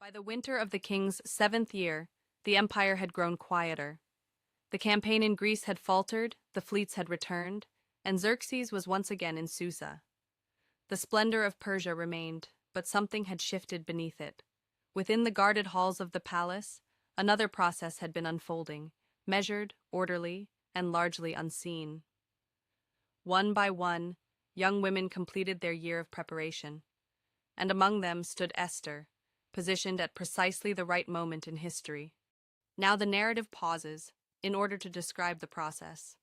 By the winter of the king's 7th year, the empire had grown quieter. The campaign in Greece had faltered, the fleets had returned, and Xerxes was once again in Susa. The splendor of Persia remained, but something had shifted beneath it. Within the guarded halls of the palace, another process had been unfolding, measured, orderly, and largely unseen. One by one, young women completed their year of preparation, and among them stood Esther, positioned at precisely the right moment in history. Now the narrative pauses in order to describe the process.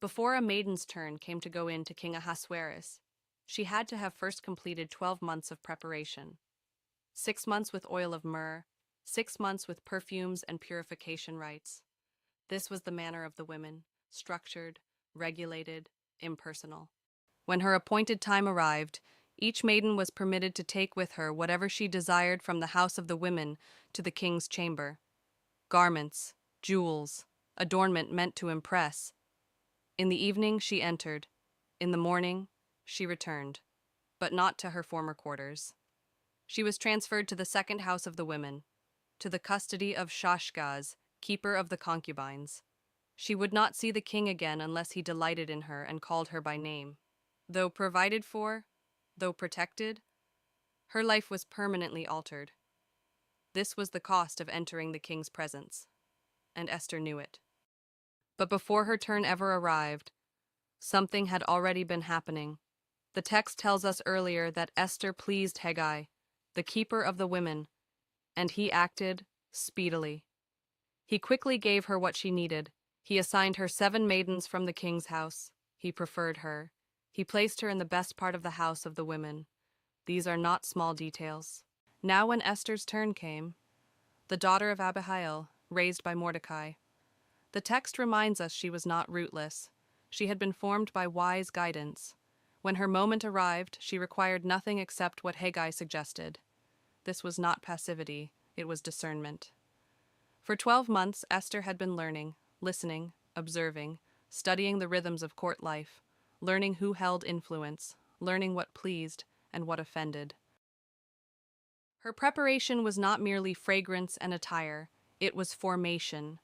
Before a maiden's turn came to go in to King Ahasuerus, she had to have first completed 12 months of preparation. 6 months with oil of myrrh, 6 months with perfumes and purification rites. This was the manner of the women, structured, regulated, impersonal. When her appointed time arrived, each maiden was permitted to take with her whatever she desired from the house of the women to the king's chamber. Garments, jewels, adornment meant to impress. In the evening she entered. In the morning she returned, but not to her former quarters. She was transferred to the second house of the women, to the custody of Xerxes, keeper of the concubines. She would not see the king again unless he delighted in her and called her by name. Though provided for, though protected, her life was permanently altered. This was the cost of entering the king's presence, and Esther knew it. But before her turn ever arrived, something had already been happening. The text tells us earlier that Esther pleased Haggai, the keeper of the women, and he acted speedily. He quickly gave her what she needed. He assigned her 7 maidens from the king's house. He preferred her. He placed her in the best part of the house of the women. These are not small details. Now when Esther's turn came, the daughter of Abihail, raised by Mordecai, the text reminds us she was not rootless. She had been formed by wise guidance. When her moment arrived, she required nothing except what Haggai suggested. This was not passivity, it was discernment. For 12 months, Esther had been learning, listening, observing, studying the rhythms of court life, learning who held influence, learning what pleased and what offended. Her preparation was not merely fragrance and attire, it was formation.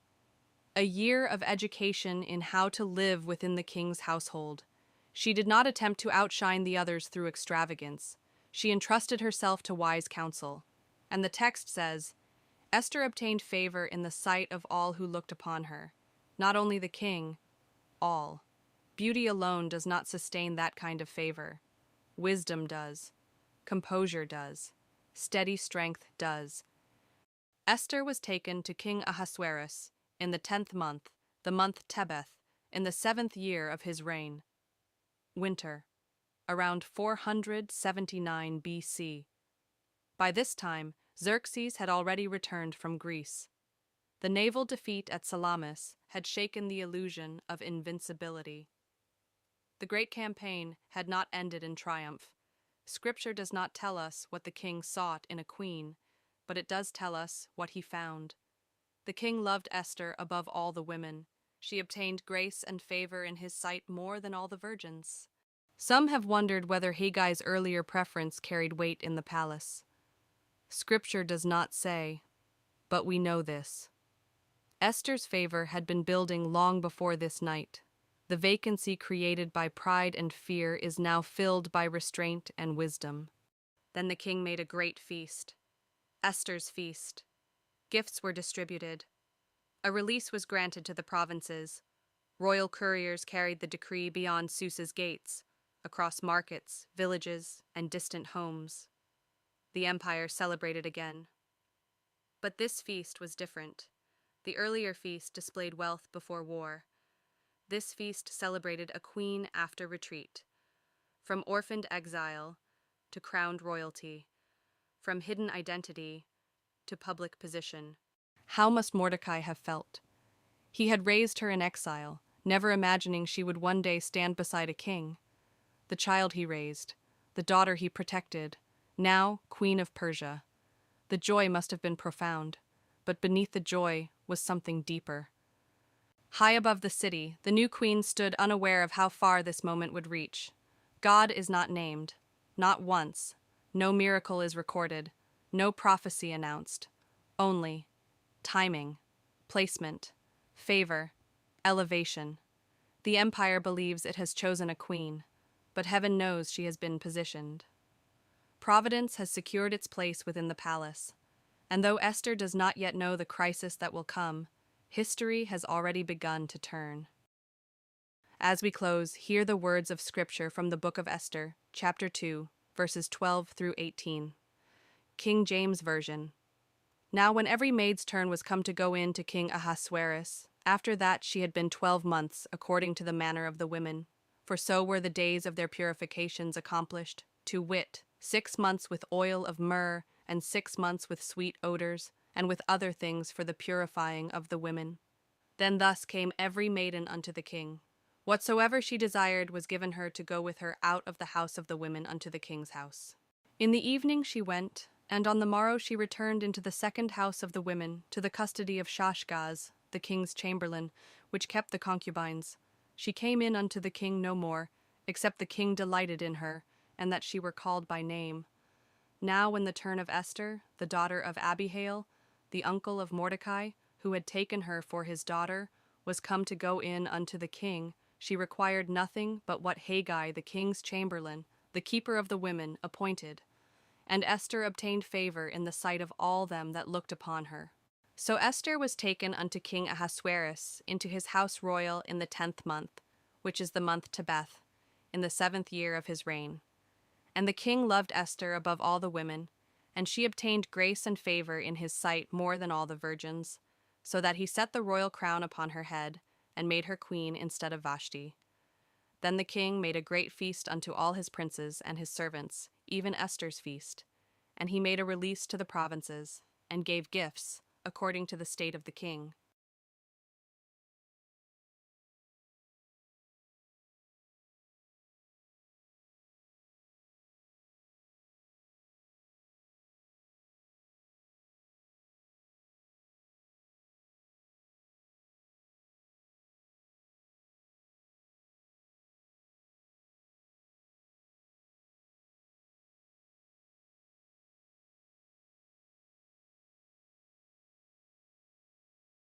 A year of education in how to live within the king's household. She did not attempt to outshine the others through extravagance. She entrusted herself to wise counsel. And the text says, Esther obtained favor in the sight of all who looked upon her. Not only the king, all. Beauty alone does not sustain that kind of favor. Wisdom does. Composure does. Steady strength does. Esther was taken to King Ahasuerus in the 10th month, the month Tebeth, in the 7th year of his reign. Winter, around 479 BC. By this time, Xerxes had already returned from Greece. The naval defeat at Salamis had shaken the illusion of invincibility. The great campaign had not ended in triumph. Scripture does not tell us what the king sought in a queen, but it does tell us what he found. The king loved Esther above all the women. She obtained grace and favor in his sight more than all the virgins. Some have wondered whether Haggai's earlier preference carried weight in the palace. Scripture does not say, but we know this. Esther's favor had been building long before this night. The vacancy created by pride and fear is now filled by restraint and wisdom. Then the king made a great feast. Esther's feast. Gifts were distributed. A release was granted to the provinces. Royal couriers carried the decree beyond Susa's gates, across markets, villages, and distant homes. The empire celebrated again. But this feast was different. The earlier feast displayed wealth before war. This feast celebrated a queen after retreat, from orphaned exile to crowned royalty, from hidden identity to public position. How must Mordecai have felt? He had raised her in exile, never imagining she would one day stand beside a king. The child he raised, the daughter he protected, now queen of Persia. The joy must have been profound, but beneath the joy was something deeper. High above the city, the new queen stood unaware of how far this moment would reach. God is not named, not once. No miracle is recorded. No prophecy announced, only timing, placement, favor, elevation. The empire believes it has chosen a queen, but heaven knows she has been positioned. Providence has secured its place within the palace, and though Esther does not yet know the crisis that will come, history has already begun to turn. As we close, hear the words of Scripture from the Book of Esther, chapter 2, verses 12 through 18. King James Version. Now when every maid's turn was come to go in to King Ahasuerus, after that she had been 12 months, according to the manner of the women, for so were the days of their purifications accomplished, to wit, 6 months with oil of myrrh, and 6 months with sweet odors, and with other things for the purifying of the women. Then thus came every maiden unto the king. Whatsoever she desired was given her to go with her out of the house of the women unto the king's house. In the evening she went, and on the morrow she returned into the second house of the women, to the custody of Shashgaz, the king's chamberlain, which kept the concubines. She came in unto the king no more, except the king delighted in her, and that she were called by name. Now when the turn of Esther, the daughter of Abihail, the uncle of Mordecai, who had taken her for his daughter, was come to go in unto the king, she required nothing but what Haggai, the king's chamberlain, the keeper of the women, appointed. And Esther obtained favor in the sight of all them that looked upon her. So Esther was taken unto King Ahasuerus into his house royal in the 10th month, which is the month Tebeth, in the 7th year of his reign. And the king loved Esther above all the women, and she obtained grace and favor in his sight more than all the virgins, so that he set the royal crown upon her head, and made her queen instead of Vashti. Then the king made a great feast unto all his princes and his servants, even Esther's feast. And he made a release to the provinces, and gave gifts, according to the state of the king.